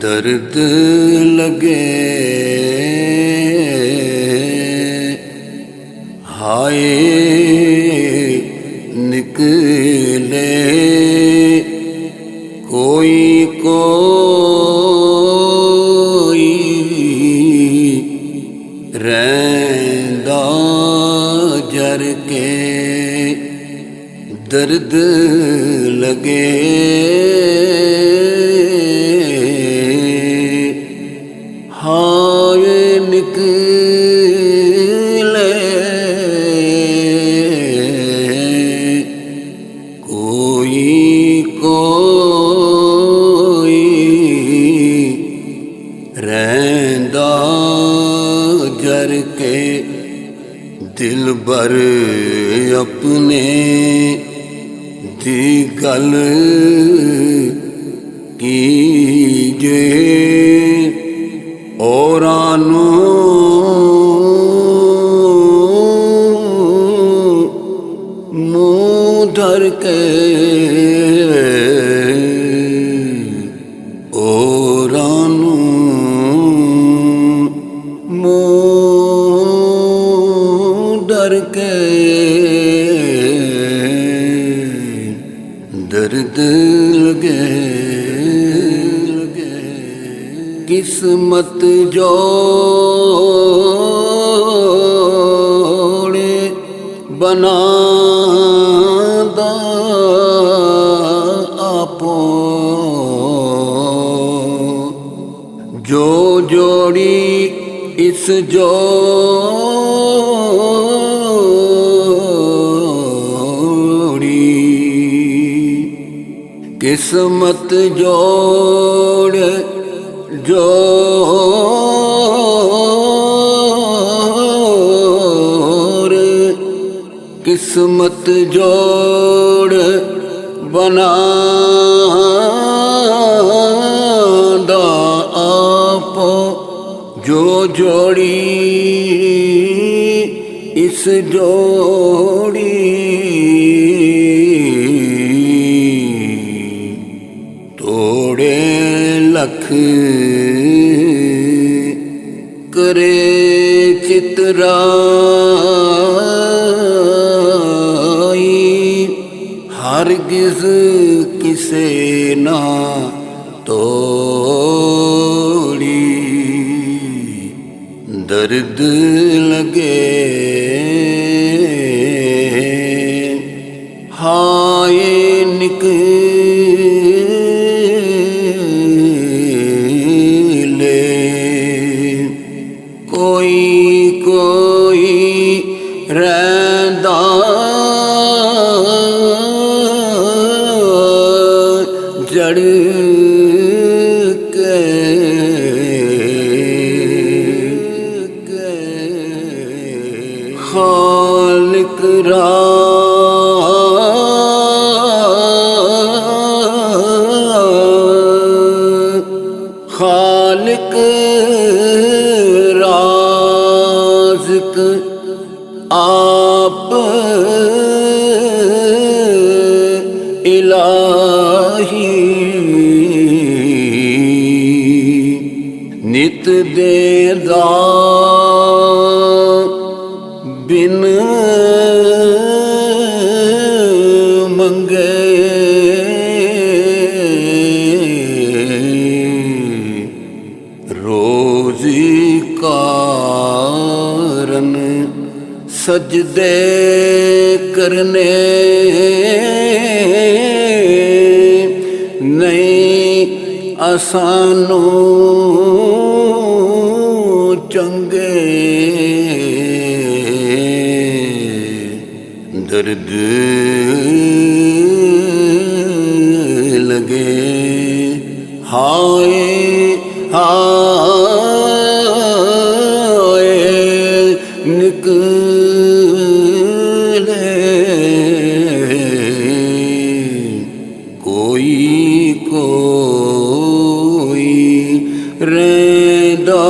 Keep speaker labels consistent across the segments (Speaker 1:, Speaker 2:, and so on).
Speaker 1: درد لگے ہائے نکلے کوئی رہندا جر کے درد لگے ہائے نکلے کوئی رہندا جر کے دل بر اپنے دی گل کیجے اورانو منہ دھر کے اورانو منہ دھر کے درد لگے قسمت جوڑے بنا دا آپو جو جوڑی اس جوڑی قسمت جوڑ قسمت جوڑ بنا دا آپ جو جوڑی اس جوڑی توڑے لکھ کرے چترائی ہرگز کسے نہ توڑی درد لگے ہائے کوئی رہندا جڑ کے خالق رازق آپ الہی نت دے دا بن منگے روزی کارن سجدے کرنے نہیں آسانو چنگے درد لگے ہائے نکلے کوئی رہندا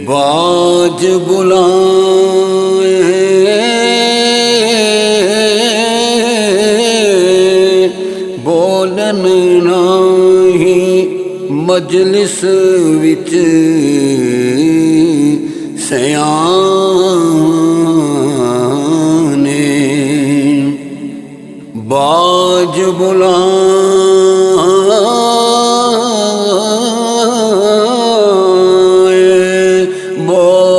Speaker 1: باج بلائے بولن نہیں مجلس وچ سیانے باج بلائے بولائے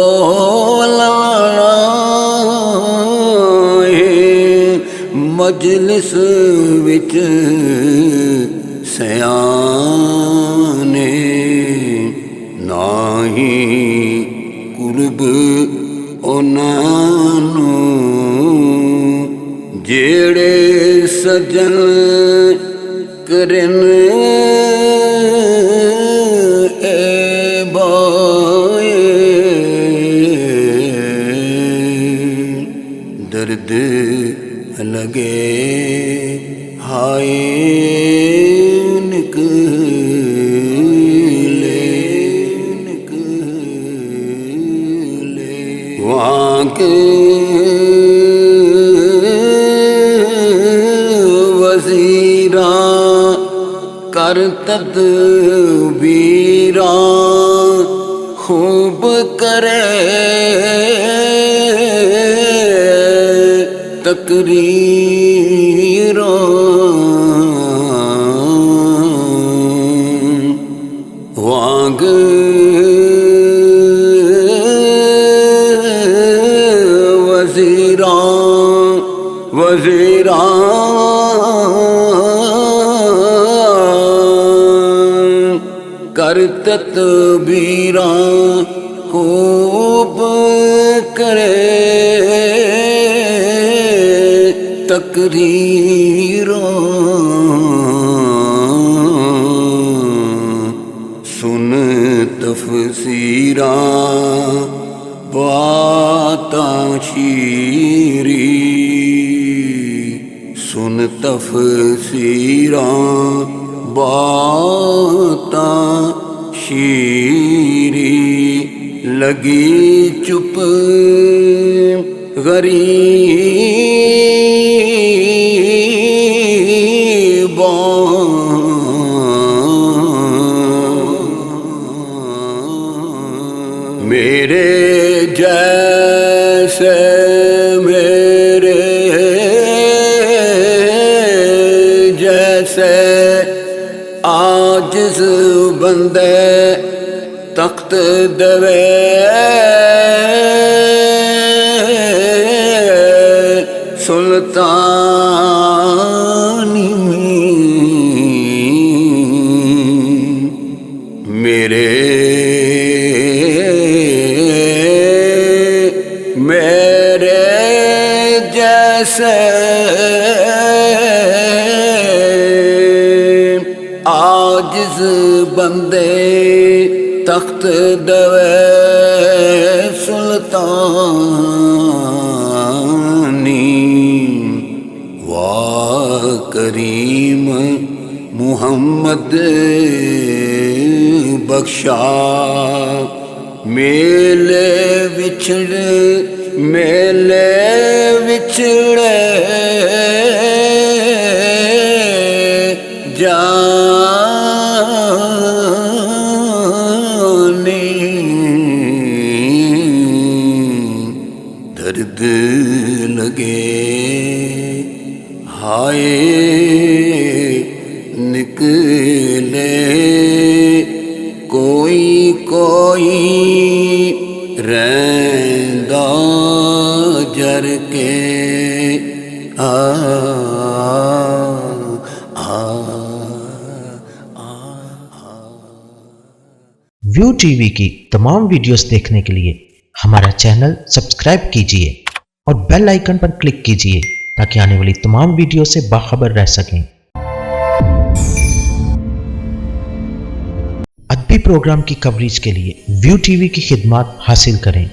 Speaker 1: مجلس وچ سیانے ناہی قرب انہاں نوں جیڑے سجن کرن اے بائے درد لگے ہائے وزیراں کر تدبیراں خوب کرے تقریراں وانگ وزیراں کر تدبیراں خوب کرے تقریراں سن تفسیراں باتاں شیریں سن تفسیراں باتاں شیریں لگی چپ غریباں میرے جیسے میرے جیسے عاجز بندے تخت دوے سلطانی میرے جیسے عاجز بندے تخت دوے سلطانی واہ کریم محمد بخشا میلے وچھڑے جانی درد لگے ہائے نکلے کوئی رہندا جر کے
Speaker 2: ویو ٹی وی کی تمام ویڈیوز دیکھنے کے لیے ہمارا چینل سبسکرائب کیجیے اور بیل آئیکن پر کلک کیجیے تاکہ آنے والی تمام ویڈیو سے باخبر رہ سکیں۔ ادبی پروگرام کی کوریج کے لیے ویو ٹی وی کی خدمات حاصل کریں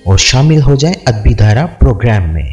Speaker 2: اور شامل ہو جائیں ادبی دائرہ پروگرام میں۔